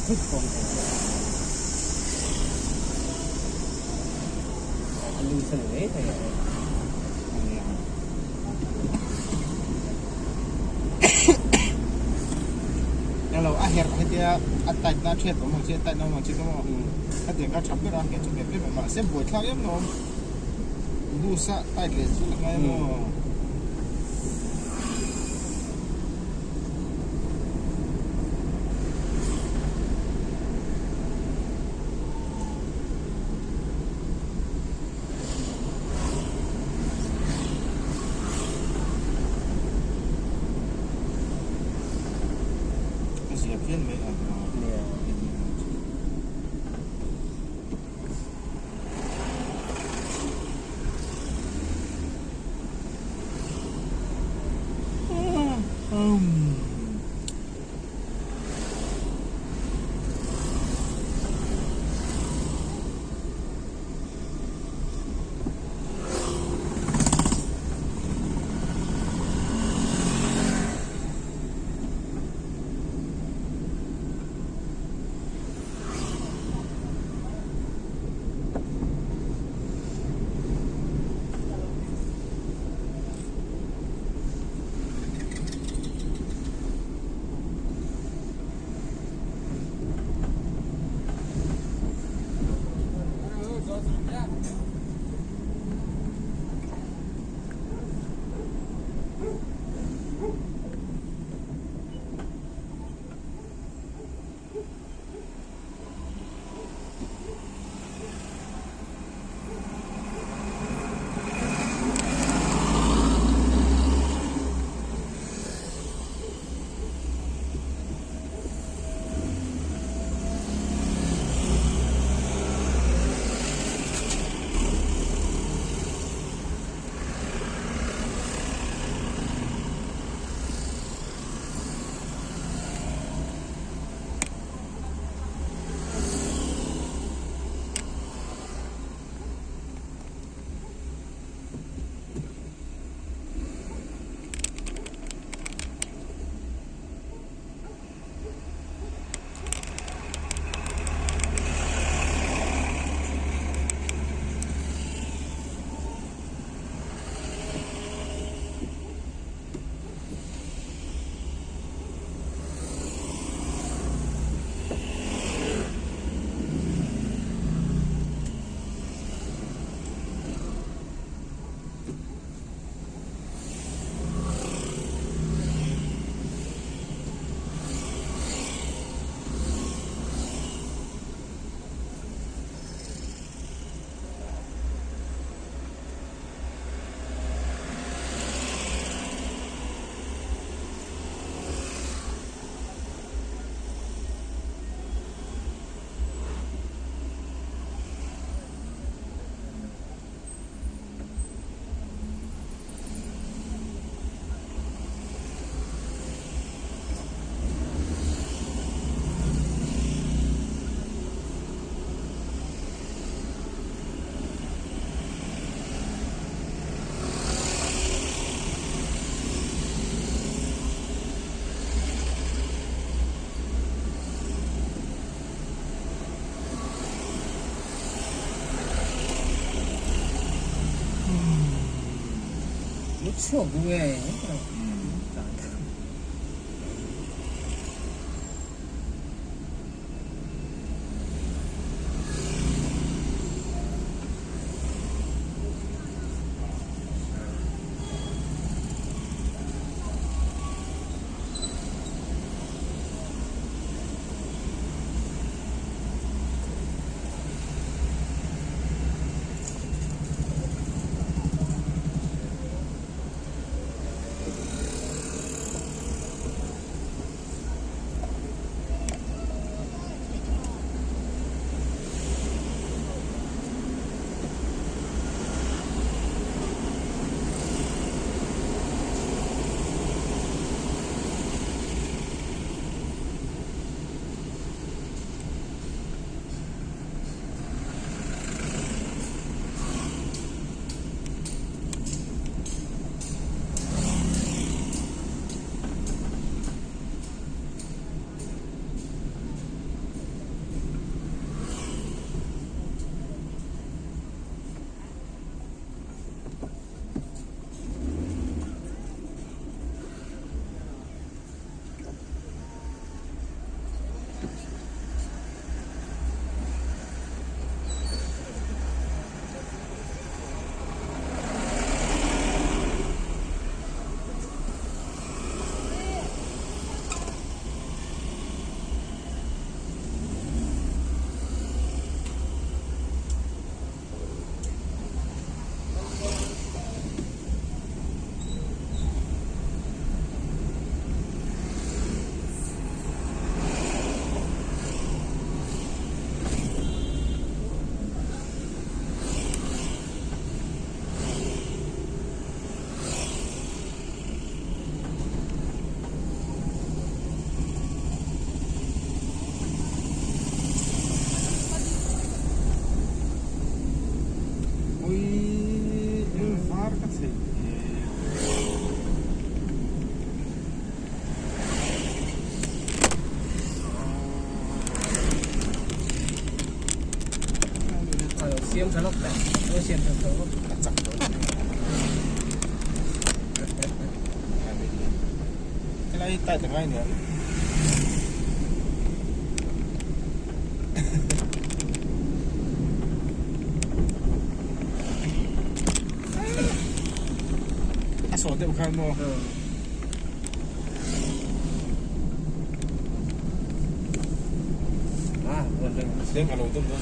thích con này anh đi sửa ấy thì kalau akhir dia attack na chat mo chat attack na mo chat mo at dia ka chapter ang ke chapter pe ma se buat lang yam no dusa tai le su ngai mo Siapin me 추워 뭐해 xiêm thằng lóc đấy nó xiêm thằng lóc chặt rồi cái này tại từng ngày nữa số tiếp khăn mua buồn rồi tiếng cả lối tôm tôm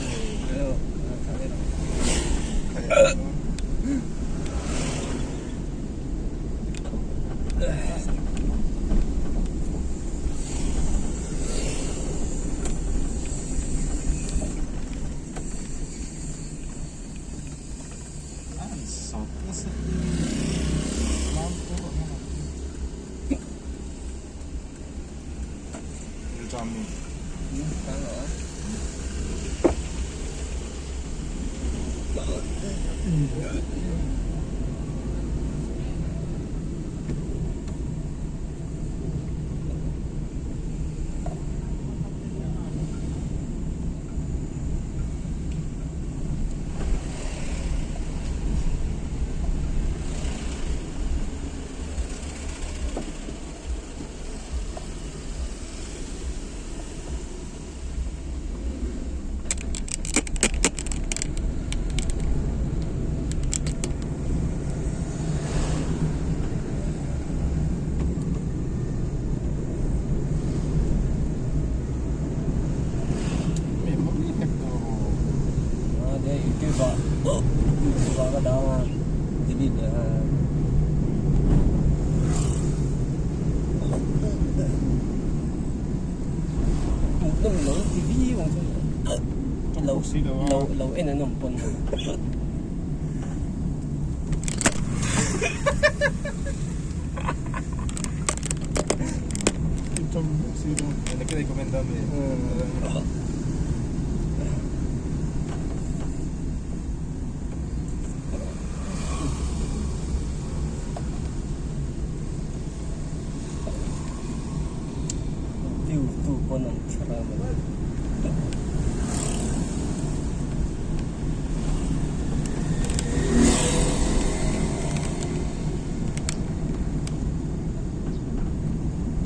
YouTuber cái đó thì đi được nó mình nói TV còn lâu em nó bồn trong siêu đông này cái này comment đó mình tu pun nak ceram.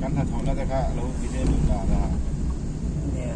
Kan hat hona taka lo video lu ta da. Ya.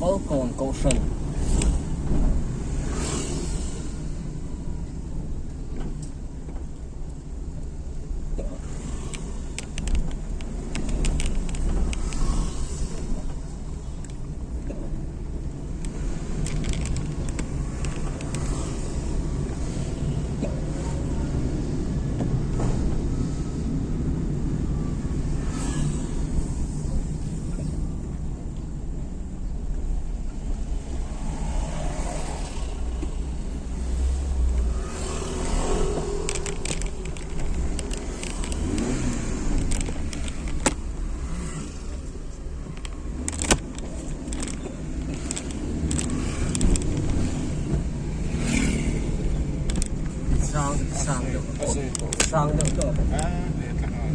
Falcon Caution. sang được Kasi, sang được rồi lihat lang.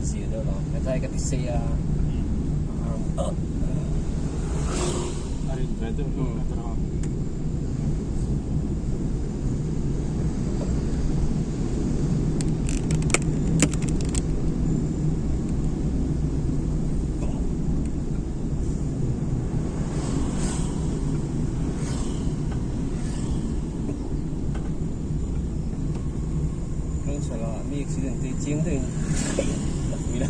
gì đâu rồi cái tay cái xe Arin, betul. Betul. không phải là mi accident thì chiến thì vì đó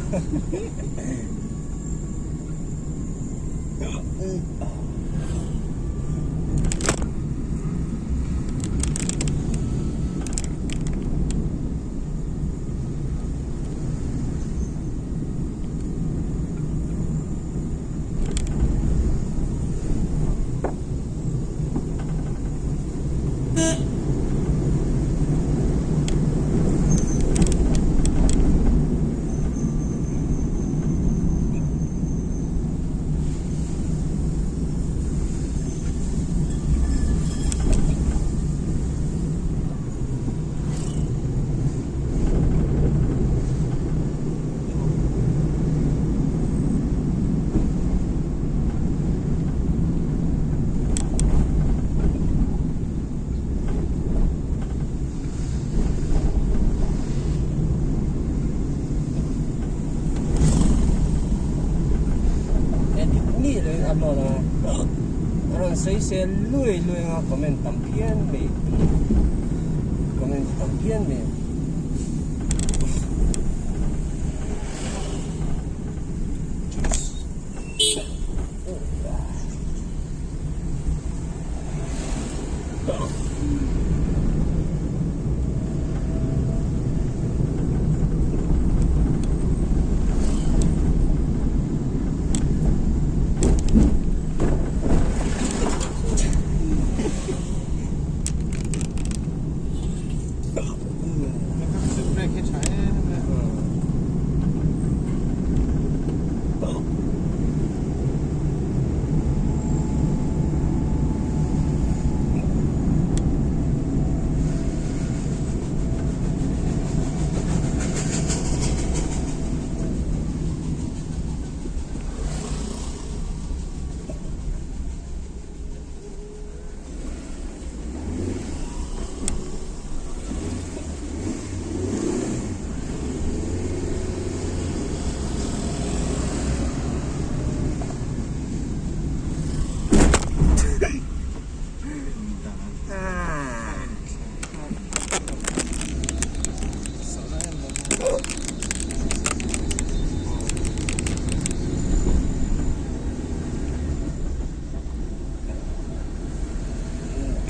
นี่เลยอันนั้นนะอันนั้นใช้เส้นลุยอ่ะคอมเมนต์ตั้มเพี้ยนไปคอมเมนต์ตั้มเพี้ยนไป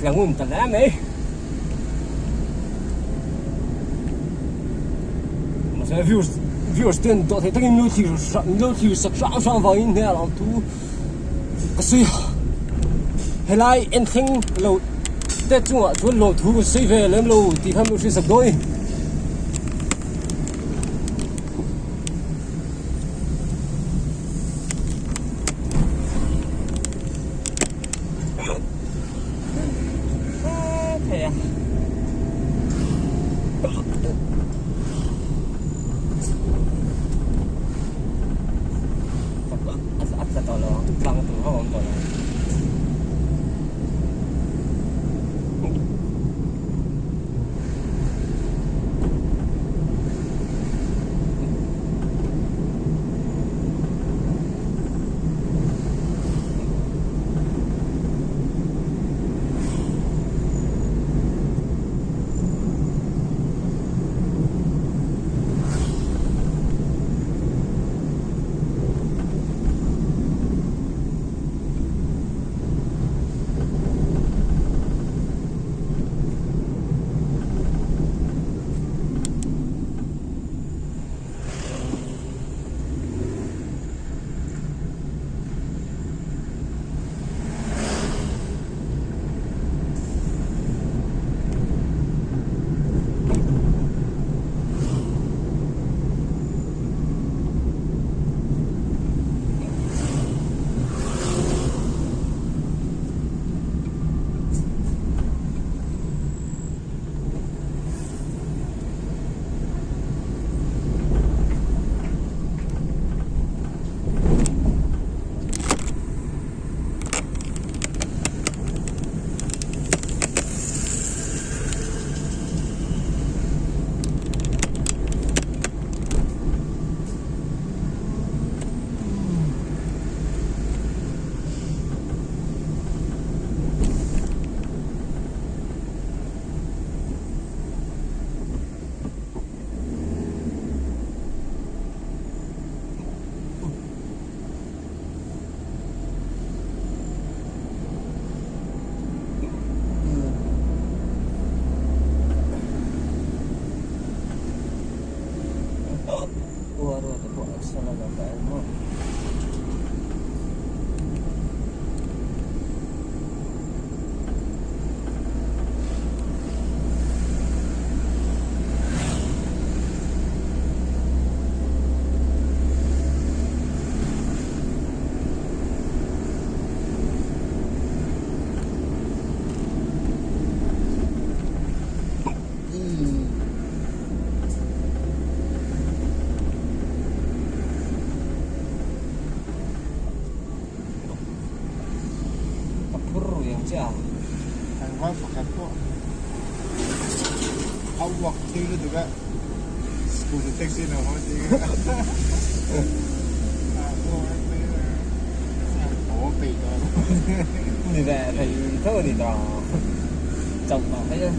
là nguồn tận ám ấy mà sẽ views tiền tôi thấy tất nhiên lưu thiểu sạc sẵn vào in thế là thu cái gì hay lại em think lâu tết chung ạ chú lâu thu xây về lên lâu thì tham lưu sạc đôi Salaga tayo mo. Kapuro yang siya. Ang wafakat po. Awak tayo juga. School taxi na ho. Ủa bị rồi. Đi về thì thôi đi đò. Chồng vào thấy chưa?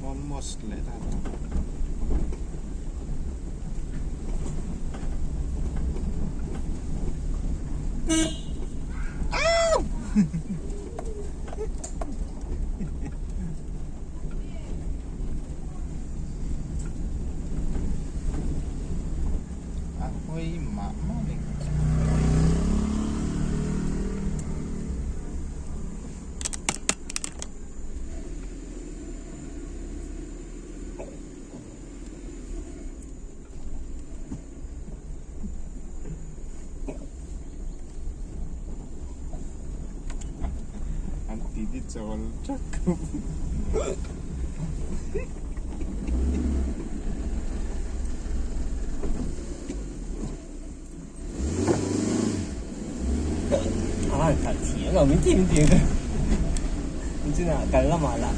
Almost late. Ahoy mama nih. Anti cakep. Ah,看甜了，没定定的。你真的干了嘛了？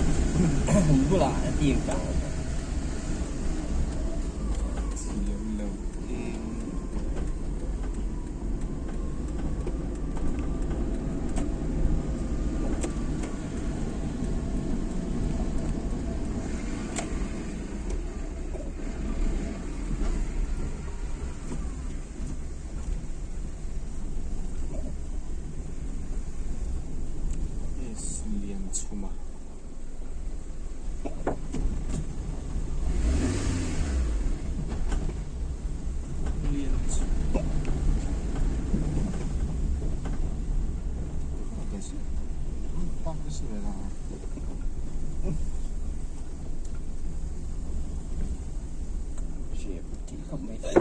不啦，定干。Siêu lâu em. Liền chuma. Liền chuma. Cái gì? Tao cái gì vậy nào? Chị thì không mấy cái.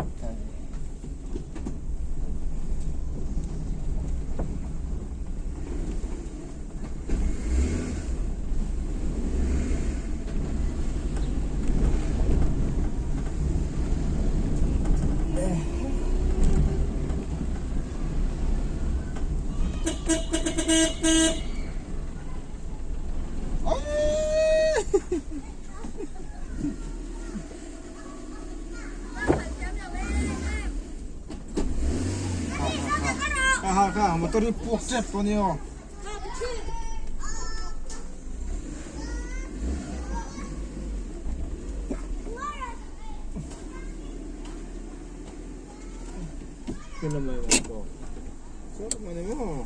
가, 모터리 뽁째 뻔해요. Cái năm này mà có. Số năm này mà.